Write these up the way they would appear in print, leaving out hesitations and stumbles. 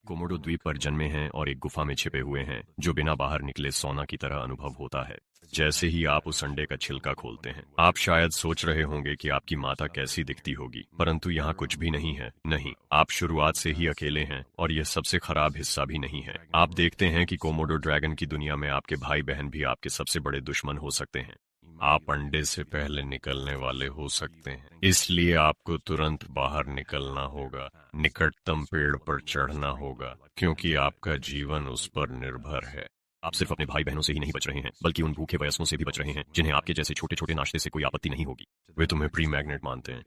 Komodo द्वीप पर जन्मे हैं और एक गुफा में छिपे हुए हैं जो बिना बाहर निकले सोना की तरह अनुभव होता है। जैसे ही आप उस अंडे का छिलका खोलते हैं, आप शायद सोच रहे होंगे कि आपकी माता कैसी दिखती होगी, परंतु यहाँ कुछ भी नहीं है। नहीं, आप शुरुआत से ही अकेले हैं और यह सबसे खराब हिस्सा भी नहीं है। आप देखते हैं कि कोमोडो ड्रैगन की दुनिया में आपके भाई बहन भी आपके सबसे बड़े दुश्मन हो सकते हैं। आप अंडे से पहले निकलने वाले हो सकते हैं, इसलिए आपको तुरंत बाहर निकलना होगा। निकटतम पेड़ पर चढ़ना होगा, क्योंकि आपका जीवन उस पर निर्भर है। आप सिर्फ अपने भाई बहनों से ही नहीं बच रहे हैं, बल्कि उन भूखे वयस्कों से भी बच रहे हैं जिन्हें आपके जैसे छोटे छोटे नाश्ते से कोई आपत्ति नहीं होगी। वे तुम्हें प्री मैग्नेट मानते हैं।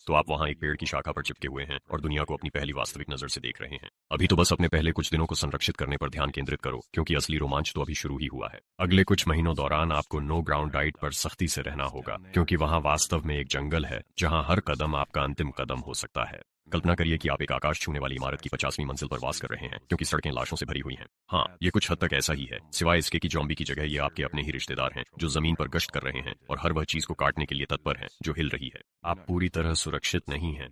तो आप वहां एक पेड़ की शाखा पर चिपके हुए हैं और दुनिया को अपनी पहली वास्तविक नजर से देख रहे हैं। अभी तो बस अपने पहले कुछ दिनों को संरक्षित करने पर ध्यान केंद्रित करो, क्योंकि असली रोमांच तो अभी शुरू ही हुआ है। अगले कुछ महीनों दौरान आपको नो ग्राउंड डाइट पर सख्ती से रहना होगा, क्योंकि वहां वास्तव में एक जंगल है जहां हर कदम आपका अंतिम कदम हो सकता है। कल्पना करिए कि आप एक आकाश छूने वाली इमारत की 50वीं मंजिल पर वास कर रहे हैं, क्योंकि सड़कें लाशों से भरी हुई हैं। हाँ, ये कुछ हद तक ऐसा ही है, सिवाय इसके कि जॉम्बी की जगह ये आपके अपने ही रिश्तेदार हैं जो जमीन पर गश्त कर रहे हैं और हर वह चीज को काटने के लिए तत्पर हैं जो हिल रही है। आप पूरी तरह सुरक्षित नहीं हैं,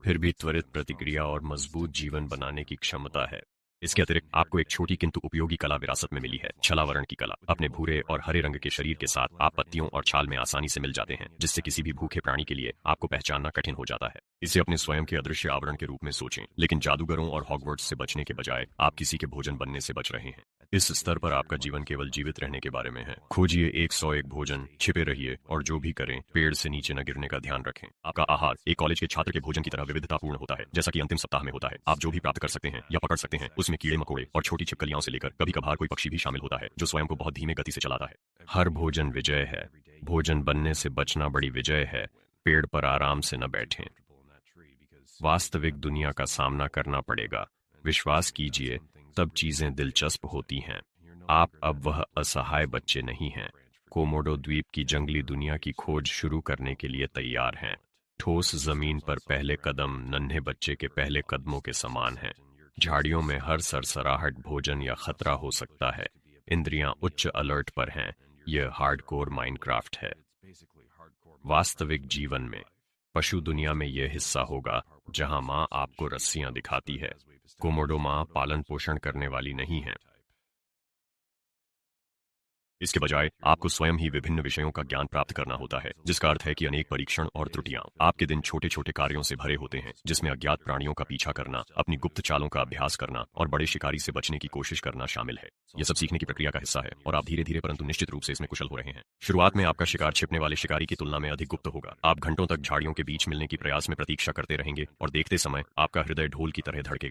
फिर भी त्वरित प्रतिक्रिया और मजबूत जीवन बनाने की क्षमता है। इसके अतिरिक्त आपको एक छोटी किंतु उपयोगी कला विरासत में मिली है, छलावरण की कला। अपने भूरे और हरे रंग के शरीर के साथ आप पत्तियों और छाल में आसानी से मिल जाते हैं, जिससे किसी भी भूखे प्राणी के लिए आपको पहचानना कठिन हो जाता है। इसे अपने स्वयं के अदृश्य आवरण के रूप में सोचें, लेकिन जादूगरों और हॉगवर्ट्स से बचने के बजाय आप किसी के भोजन बनने से बच रहे हैं। इस स्तर पर आपका जीवन केवल जीवित रहने के बारे में है। खोजिए 101 भोजन, छिपे रहिए और जो भी करें पेड़ से नीचे न गिरने का ध्यान रखें। आपका आहार एक कॉलेज के छात्र के भोजन की तरह विविधतापूर्ण होता है, जैसा कि अंतिम सप्ताह में होता है। आप जो भी प्राप्त कर सकते हैं या पकड़ सकते हैं, उसमें कीड़े मकोड़े और छोटी छिपकलियों से लेकर कभी कभार कोई पक्षी भी शामिल होता है जो स्वयं को बहुत धीमे गति से चलाता है। हर भोजन विजय है। भोजन बनने से बचना बड़ी विजय है। पेड़ पर आराम से न बैठें। वास्तविक दुनिया का सामना करना पड़ेगा। विश्वास कीजिए, तब चीजें दिलचस्प होती हैं। आप अब वह असहाय बच्चे नहीं हैं। कोमोडो द्वीप की जंगली दुनिया की खोज शुरू करने के लिए तैयार हैं। ठोस जमीन पर पहले कदम नन्हे बच्चे के पहले कदमों के समान हैं। झाड़ियों में हर सरसराहट भोजन या खतरा हो सकता है। इंद्रियां उच्च अलर्ट पर हैं। यह हार्डकोर माइनक्राफ्ट है। वास्तविक जीवन में पशु दुनिया में यह हिस्सा होगा जहां मां आपको रस्सियां दिखाती है। कोमोडो मां पालन पोषण करने वाली नहीं है। इसके बजाय आपको स्वयं ही विभिन्न विषयों का ज्ञान प्राप्त करना होता है, जिसका अर्थ है कि अनेक परीक्षण और त्रुटियां। आपके दिन छोटे छोटे कार्यों से भरे होते हैं, जिसमें अज्ञात प्राणियों का पीछा करना, अपनी गुप्त चालों का अभ्यास करना और बड़े शिकारी से बचने की कोशिश करना शामिल है। यह सब सीखने की प्रक्रिया का हिस्सा है और आप धीरे धीरे परंतु निश्चित रूप से इसमें कुशल हो रहे हैं। शुरुआत में आपका शिकार छिपने वाले शिकारी की तुलना में अधिक गुप्त होगा। आप घंटों तक झाड़ियों के बीच मिलने की प्रयास में प्रतीक्षा करते रहेंगे और देखते समय आपका हृदय ढोल की तरह धड़केगा।